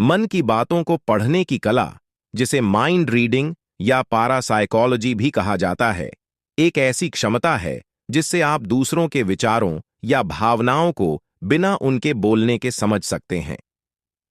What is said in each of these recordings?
मन की बातों को पढ़ने की कला, जिसे माइंड रीडिंग या पारासाइकोलॉजी भी कहा जाता है, एक ऐसी क्षमता है जिससे आप दूसरों के विचारों या भावनाओं को बिना उनके बोलने के समझ सकते हैं।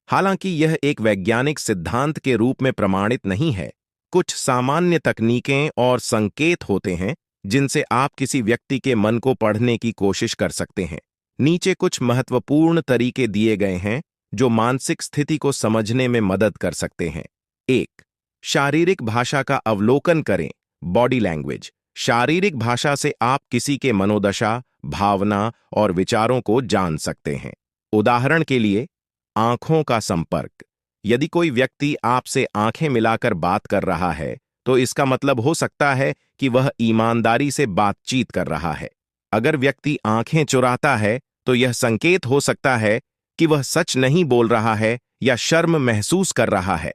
हालांकि यह एक वैज्ञानिक सिद्धांत के रूप में प्रमाणित नहीं है, कुछ सामान्य तकनीकें और संकेत होते हैं जिनसे आप किसी व्यक्ति के मन को पढ़ने की कोशिश कर सकते हैं। नीचे कुछ महत्वपूर्ण तरीके दिए गए हैं जो मानसिक स्थिति को समझने में मदद कर सकते हैं। 1. शारीरिक भाषा का अवलोकन करें। Body language. शारीरिक भाषा से आप किसी के मनोदशा, भावना और विचारों को जान सकते हैं। उदाहरण के लिए, आंखों का संपर्क। यदि कोई व्यक्ति आपसे आंखें मिलाकर बात कर रहा है, तो इसका मतलब हो सकता है कि वह ईमानदारी से बातचीत कर रहा है। अगर व्यक्ति आंखें चुराता है, तो यह संकेत हो सकता है कि वह सच नहीं बोल रहा है या शर्म महसूस कर रहा है।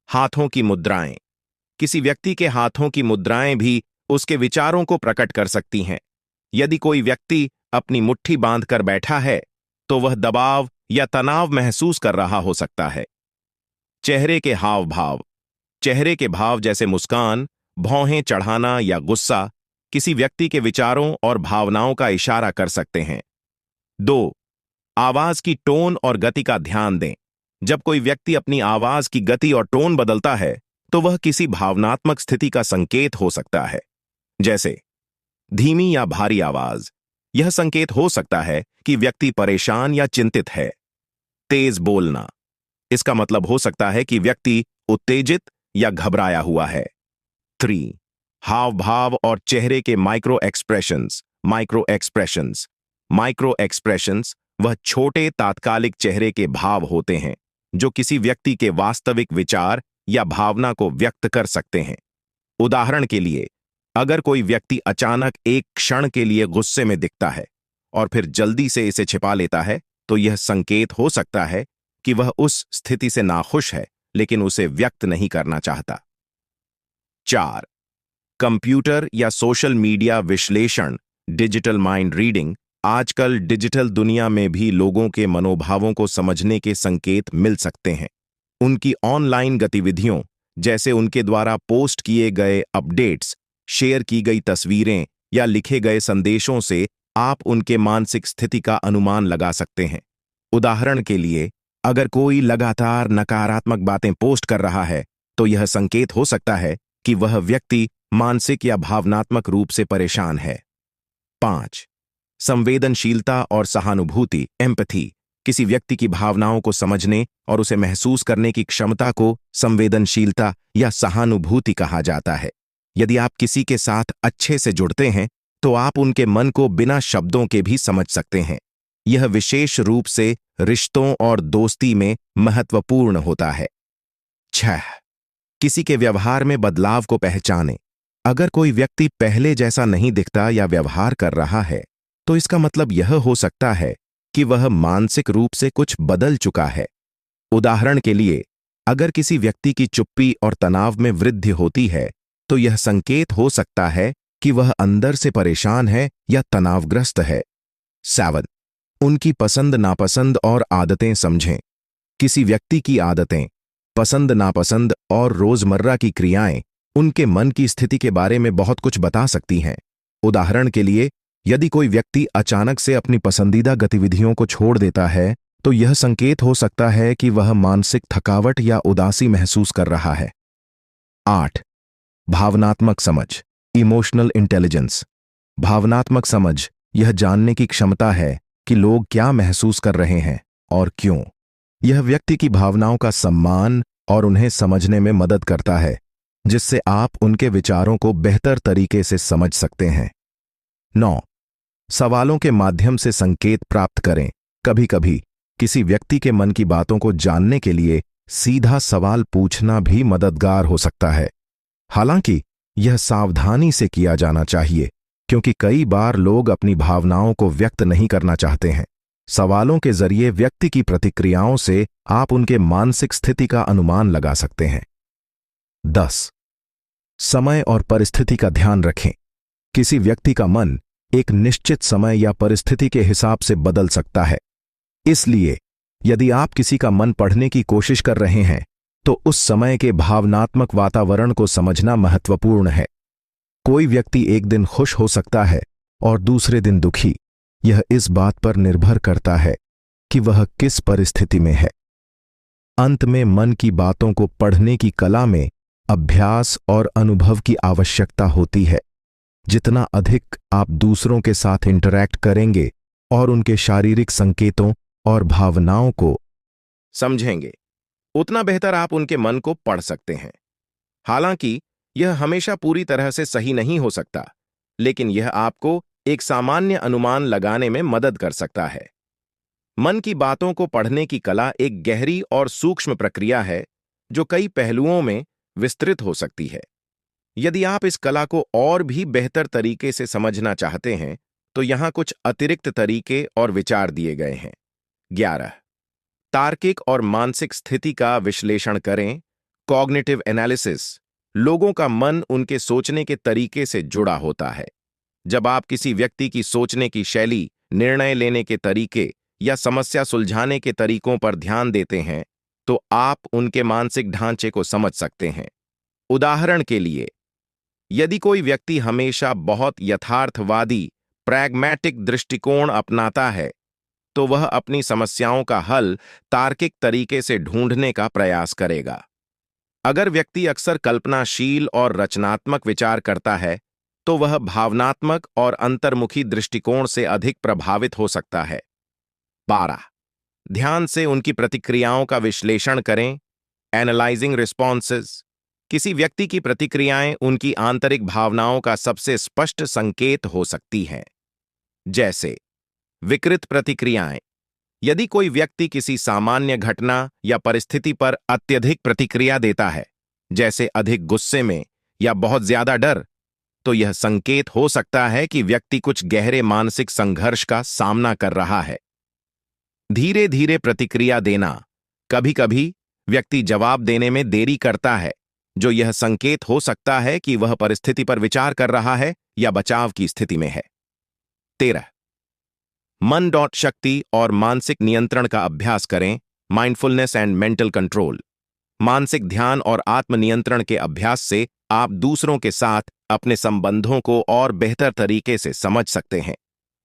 हाथों की मुद्राएं। किसी व्यक्ति के हाथों की मुद्राएं भी उसके विचारों को प्रकट कर सकती हैं। यदि कोई व्यक्ति अपनी मुट्ठी बांधकर बैठा है, तो वह दबाव या तनाव महसूस कर रहा हो सकता है। चेहरे के हाव भाव। चेहरे के भाव जैसे मुस्कान, भौहें चढ़ाना या गुस्सा किसी व्यक्ति के विचारों और भावनाओं का इशारा कर सकते हैं। 2. आवाज की टोन और गति का ध्यान दें। जब कोई व्यक्ति अपनी आवाज की गति और टोन बदलता है, तो वह किसी भावनात्मक स्थिति का संकेत हो सकता है। जैसे धीमी या भारी आवाज, यह संकेत हो सकता है कि व्यक्ति परेशान या चिंतित है। तेज बोलना, इसका मतलब हो सकता है कि व्यक्ति उत्तेजित या घबराया हुआ है। 3. हाव भाव और चेहरे के माइक्रो एक्सप्रेशंस। माइक्रो एक्सप्रेशंस वह छोटे तात्कालिक चेहरे के भाव होते हैं जो किसी व्यक्ति के वास्तविक विचार या भावना को व्यक्त कर सकते हैं। उदाहरण के लिए, अगर कोई व्यक्ति अचानक एक क्षण के लिए गुस्से में दिखता है और फिर जल्दी से इसे छिपा लेता है, तो यह संकेत हो सकता है कि वह उस स्थिति से नाखुश है लेकिन उसे व्यक्त नहीं करना चाहता। 4. कंप्यूटर या सोशल मीडिया विश्लेषण। Digital mind reading. आजकल डिजिटल दुनिया में भी लोगों के मनोभावों को समझने के संकेत मिल सकते हैं। उनकी ऑनलाइन गतिविधियों, जैसे उनके द्वारा पोस्ट किए गए अपडेट्स, शेयर की गई तस्वीरें या लिखे गए संदेशों से आप उनके मानसिक स्थिति का अनुमान लगा सकते हैं। उदाहरण के लिए, अगर कोई लगातार नकारात्मक बातें पोस्ट कर रहा है, तो यह संकेत हो सकता है कि वह व्यक्ति मानसिक या भावनात्मक रूप से परेशान है। 5. संवेदनशीलता और सहानुभूति। एम्पैथी। किसी व्यक्ति की भावनाओं को समझने और उसे महसूस करने की क्षमता को संवेदनशीलता या सहानुभूति कहा जाता है। यदि आप किसी के साथ अच्छे से जुड़ते हैं, तो आप उनके मन को बिना शब्दों के भी समझ सकते हैं। यह विशेष रूप से रिश्तों और दोस्ती में महत्वपूर्ण होता है। 6. किसी के व्यवहार में बदलाव को पहचानें। अगर कोई व्यक्ति पहले जैसा नहीं दिखता या व्यवहार कर रहा है, तो इसका मतलब यह हो सकता है कि वह मानसिक रूप से कुछ बदल चुका है। उदाहरण के लिए, अगर किसी व्यक्ति की चुप्पी और तनाव में वृद्धि होती है, तो यह संकेत हो सकता है कि वह अंदर से परेशान है या तनावग्रस्त है। 7. उनकी पसंद नापसंद और आदतें समझें। किसी व्यक्ति की आदतें, पसंद नापसंद और रोजमर्रा की क्रियाएं उनके मन की स्थिति के बारे में बहुत कुछ बता सकती हैं। उदाहरण के लिए, यदि कोई व्यक्ति अचानक से अपनी पसंदीदा गतिविधियों को छोड़ देता है, तो यह संकेत हो सकता है कि वह मानसिक थकावट या उदासी महसूस कर रहा है। 8. भावनात्मक समझ। Emotional intelligence. भावनात्मक समझ यह जानने की क्षमता है कि लोग क्या महसूस कर रहे हैं और क्यों। यह व्यक्ति की भावनाओं का सम्मान और उन्हें समझने में मदद करता है, जिससे आप उनके विचारों को बेहतर तरीके से समझ सकते हैं। 9. सवालों के माध्यम से संकेत प्राप्त करें। कभी-कभी किसी व्यक्ति के मन की बातों को जानने के लिए सीधा सवाल पूछना भी मददगार हो सकता है। हालांकि यह सावधानी से किया जाना चाहिए, क्योंकि कई बार लोग अपनी भावनाओं को व्यक्त नहीं करना चाहते हैं। सवालों के जरिए व्यक्ति की प्रतिक्रियाओं से आप उनके मानसिक स्थिति का अनुमान लगा सकते हैं। 10. समय और परिस्थिति का ध्यान रखें। किसी व्यक्ति का मन एक निश्चित समय या परिस्थिति के हिसाब से बदल सकता है। इसलिए यदि आप किसी का मन पढ़ने की कोशिश कर रहे हैं तो उस समय के भावनात्मक वातावरण को समझना महत्वपूर्ण है। कोई व्यक्ति एक दिन खुश हो सकता है और दूसरे दिन दुखी। यह इस बात पर निर्भर करता है कि वह किस परिस्थिति में है। अंत में मन की बातों को पढ़ने की कला में अभ्यास और अनुभव की आवश्यकता होती है। जितना अधिक आप दूसरों के साथ इंटरैक्ट करेंगे और उनके शारीरिक संकेतों और भावनाओं को समझेंगे, उतना बेहतर आप उनके मन को पढ़ सकते हैं। हालांकि यह हमेशा पूरी तरह से सही नहीं हो सकता, लेकिन यह आपको एक सामान्य अनुमान लगाने में मदद कर सकता है। मन की बातों को पढ़ने की कला एक गहरी और सूक्ष्म प्रक्रिया है जो कई पहलुओं में विस्तृत हो सकती है। यदि आप इस कला को और भी बेहतर तरीके से समझना चाहते हैं तो यहां कुछ अतिरिक्त तरीके और विचार दिए गए हैं। 11. तार्किक और मानसिक स्थिति का विश्लेषण करें। Cognitive analysis. लोगों का मन उनके सोचने के तरीके से जुड़ा होता है। जब आप किसी व्यक्ति की सोचने की शैली, निर्णय लेने के तरीके या समस्या सुलझाने के तरीकों पर ध्यान देते हैं तो आप उनके मानसिक ढांचे को समझ सकते हैं। उदाहरण के लिए, यदि कोई व्यक्ति हमेशा बहुत यथार्थवादी, प्रैग्मैटिक दृष्टिकोण अपनाता है तो वह अपनी समस्याओं का हल तार्किक तरीके से ढूंढने का प्रयास करेगा। अगर व्यक्ति अक्सर कल्पनाशील और रचनात्मक विचार करता है तो वह भावनात्मक और अंतर्मुखी दृष्टिकोण से अधिक प्रभावित हो सकता है। 12. ध्यान से उनकी प्रतिक्रियाओं का विश्लेषण करें। Analysing responses. किसी व्यक्ति की प्रतिक्रियाएं उनकी आंतरिक भावनाओं का सबसे स्पष्ट संकेत हो सकती हैं। जैसे विकृत प्रतिक्रियाएं। यदि कोई व्यक्ति किसी सामान्य घटना या परिस्थिति पर अत्यधिक प्रतिक्रिया देता है, जैसे अधिक गुस्से में या बहुत ज्यादा डर, तो यह संकेत हो सकता है कि व्यक्ति कुछ गहरे मानसिक संघर्ष का सामना कर रहा है। धीरे धीरे प्रतिक्रिया देना। कभी-कभी व्यक्ति जवाब देने में देरी करता है, जो यह संकेत हो सकता है कि वह परिस्थिति पर विचार कर रहा है या बचाव की स्थिति में है। 13. मन शक्ति और मानसिक नियंत्रण का अभ्यास करें। Mindfulness and mental control. मानसिक ध्यान और आत्मनियंत्रण के अभ्यास से आप दूसरों के साथ अपने संबंधों को और बेहतर तरीके से समझ सकते हैं।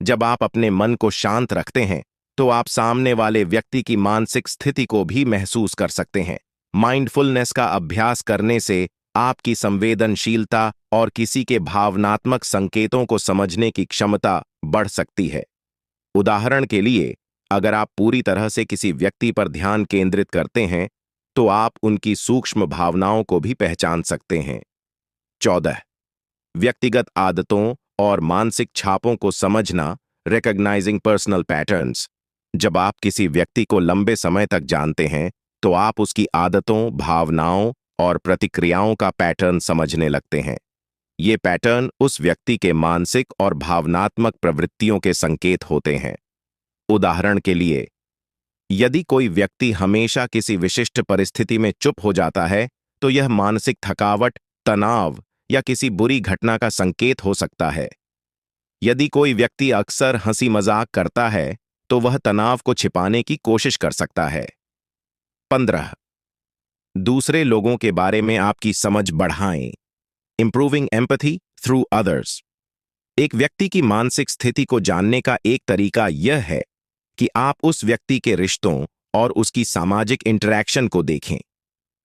जब आप अपने मन को शांत रखते हैं तो आप सामने वाले व्यक्ति की मानसिक स्थिति को भी महसूस कर सकते हैं। माइंडफुलनेस का अभ्यास करने से आपकी संवेदनशीलता और किसी के भावनात्मक संकेतों को समझने की क्षमता बढ़ सकती है। उदाहरण के लिए, अगर आप पूरी तरह से किसी व्यक्ति पर ध्यान केंद्रित करते हैं तो आप उनकी सूक्ष्म भावनाओं को भी पहचान सकते हैं। 14. व्यक्तिगत आदतों और मानसिक छापों को समझना। Recognising personal patterns. जब आप किसी व्यक्ति को लंबे समय तक जानते हैं तो आप उसकी आदतों, भावनाओं और प्रतिक्रियाओं का पैटर्न समझने लगते हैं। ये पैटर्न उस व्यक्ति के मानसिक और भावनात्मक प्रवृत्तियों के संकेत होते हैं। उदाहरण के लिए, यदि कोई व्यक्ति हमेशा किसी विशिष्ट परिस्थिति में चुप हो जाता है तो यह मानसिक थकावट, तनाव या किसी बुरी घटना का संकेत हो सकता है। यदि कोई व्यक्ति अक्सर हंसी मजाक करता है तो वह तनाव को छिपाने की कोशिश कर सकता है। 15. दूसरे लोगों के बारे में आपकी समझ बढ़ाएं। Improving empathy through others. एक व्यक्ति की मानसिक स्थिति को जानने का एक तरीका यह है कि आप उस व्यक्ति के रिश्तों और उसकी सामाजिक इंटरैक्शन को देखें।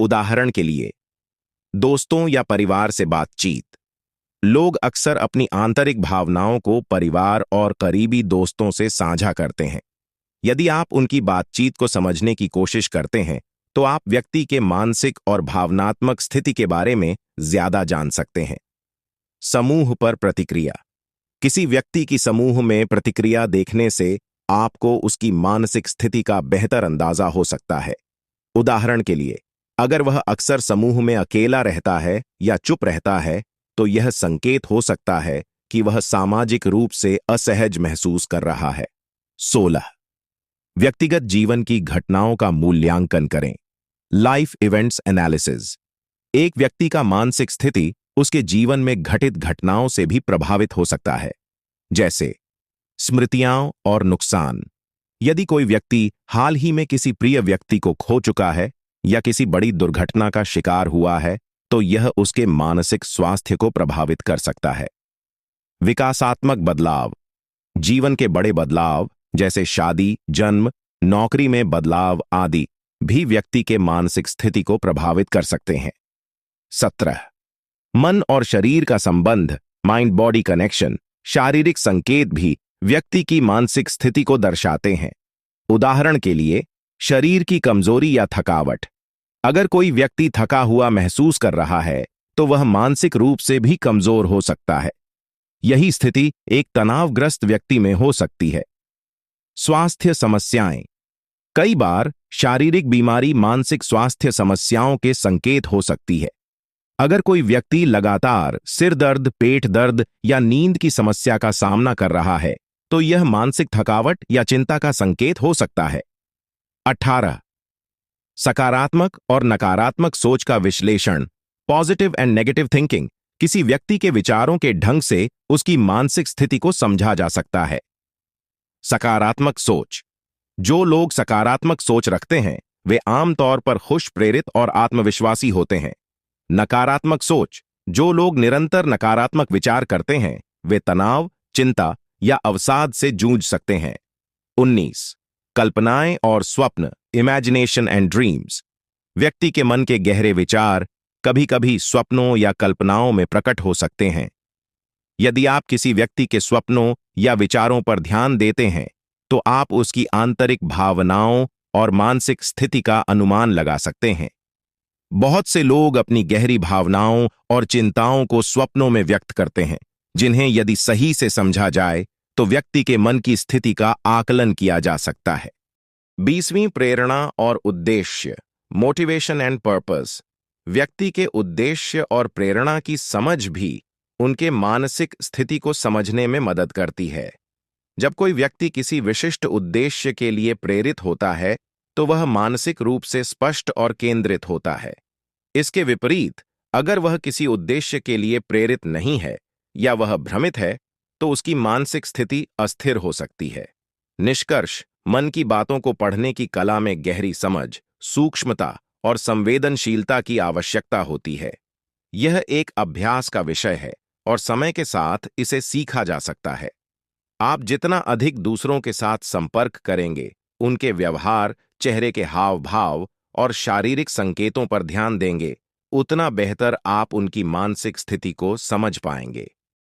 उदाहरण के लिए, दोस्तों या परिवार से बातचीत। लोग अक्सर अपनी आंतरिक भावनाओं को परिवार और करीबी दोस्तों से साझा करते हैं। यदि आप उनकी बातचीत को समझने की कोशिश करते हैं तो आप व्यक्ति के मानसिक और भावनात्मक स्थिति के बारे में ज्यादा जान सकते हैं। समूह पर प्रतिक्रिया। किसी व्यक्ति की समूह में प्रतिक्रिया देखने से आपको उसकी मानसिक स्थिति का बेहतर अंदाजा हो सकता है। उदाहरण के लिए, अगर वह अक्सर समूह में अकेला रहता है या चुप रहता है तो यह संकेत हो सकता है कि वह सामाजिक रूप से असहज महसूस कर रहा है। 16. व्यक्तिगत जीवन की घटनाओं का मूल्यांकन करें। Life events analysis. एक व्यक्ति का मानसिक स्थिति उसके जीवन में घटित घटनाओं से भी प्रभावित हो सकता है, जैसे स्मृतियां और नुकसान। यदि कोई व्यक्ति हाल ही में किसी प्रिय व्यक्ति को खो चुका है या किसी बड़ी दुर्घटना का शिकार हुआ है, तो यह उसके मानसिक स्वास्थ्य को प्रभावित कर सकता है। विकासात्मक बदलाव। जीवन के बड़े बदलाव जैसे शादी, जन्म, नौकरी में बदलाव आदि भी व्यक्ति के मानसिक स्थिति को प्रभावित कर सकते हैं। 17. मन और शरीर का संबंध, माइंड बॉडी कनेक्शन। शारीरिक संकेत भी व्यक्ति की मानसिक स्थिति को दर्शाते हैं। उदाहरण के लिए, शरीर की कमजोरी या थकावट। अगर कोई व्यक्ति थका हुआ महसूस कर रहा है, तो वह मानसिक रूप से भी कमजोर हो सकता है। यही स्थिति एक तनावग्रस्त व्यक्ति में हो सकती है। स्वास्थ्य समस्याएं। कई बार शारीरिक बीमारी मानसिक स्वास्थ्य समस्याओं के संकेत हो सकती है। अगर कोई व्यक्ति लगातार सिर दर्द, पेट दर्द या नींद की समस्या का सामना कर रहा है, तो यह मानसिक थकावट या चिंता का संकेत हो सकता है। 18. सकारात्मक और नकारात्मक सोच का विश्लेषण, पॉजिटिव एंड नेगेटिव थिंकिंग। किसी व्यक्ति के विचारों के ढंग से उसकी मानसिक स्थिति को समझा जा सकता है। सकारात्मक सोच। जो लोग सकारात्मक सोच रखते हैं, वे आमतौर पर खुश, प्रेरित और आत्मविश्वासी होते हैं। नकारात्मक सोच। जो लोग निरंतर नकारात्मक विचार करते हैं, वे तनाव, चिंता या अवसाद से जूझ सकते हैं। 19. कल्पनाएं और स्वप्न, इमेजिनेशन एंड ड्रीम्स। व्यक्ति के मन के गहरे विचार कभी कभी स्वप्नों या कल्पनाओं में प्रकट हो सकते हैं। यदि आप किसी व्यक्ति के स्वप्नों या विचारों पर ध्यान देते हैं, तो आप उसकी आंतरिक भावनाओं और मानसिक स्थिति का अनुमान लगा सकते हैं। बहुत से लोग अपनी गहरी भावनाओं और चिंताओं को स्वप्नों में व्यक्त करते हैं, जिन्हें यदि सही से समझा जाए तो व्यक्ति के मन की स्थिति का आकलन किया जा सकता है। 20वीं प्रेरणा और उद्देश्य, मोटिवेशन एंड पर्पस। व्यक्ति के उद्देश्य और प्रेरणा की समझ भी उनके मानसिक स्थिति को समझने में मदद करती है। जब कोई व्यक्ति किसी विशिष्ट उद्देश्य के लिए प्रेरित होता है, तो वह मानसिक रूप से स्पष्ट और केंद्रित होता है। इसके विपरीत, अगर वह किसी उद्देश्य के लिए प्रेरित नहीं है या वह भ्रमित है, तो उसकी मानसिक स्थिति अस्थिर हो सकती है। निष्कर्ष, मन की बातों को पढ़ने की कला में गहरी समझ, सूक्ष्मता और संवेदनशीलता की आवश्यकता होती है। यह एक अभ्यास का विषय है और समय के साथ इसे सीखा जा सकता है। आप जितना अधिक दूसरों के साथ संपर्क करेंगे, उनके व्यवहार, चेहरे के हाव भाव और शारीरिक संकेतों पर ध्यान देंगे, उतना बेहतर आप उनकी मानसिक स्थिति को समझ पाएंगे।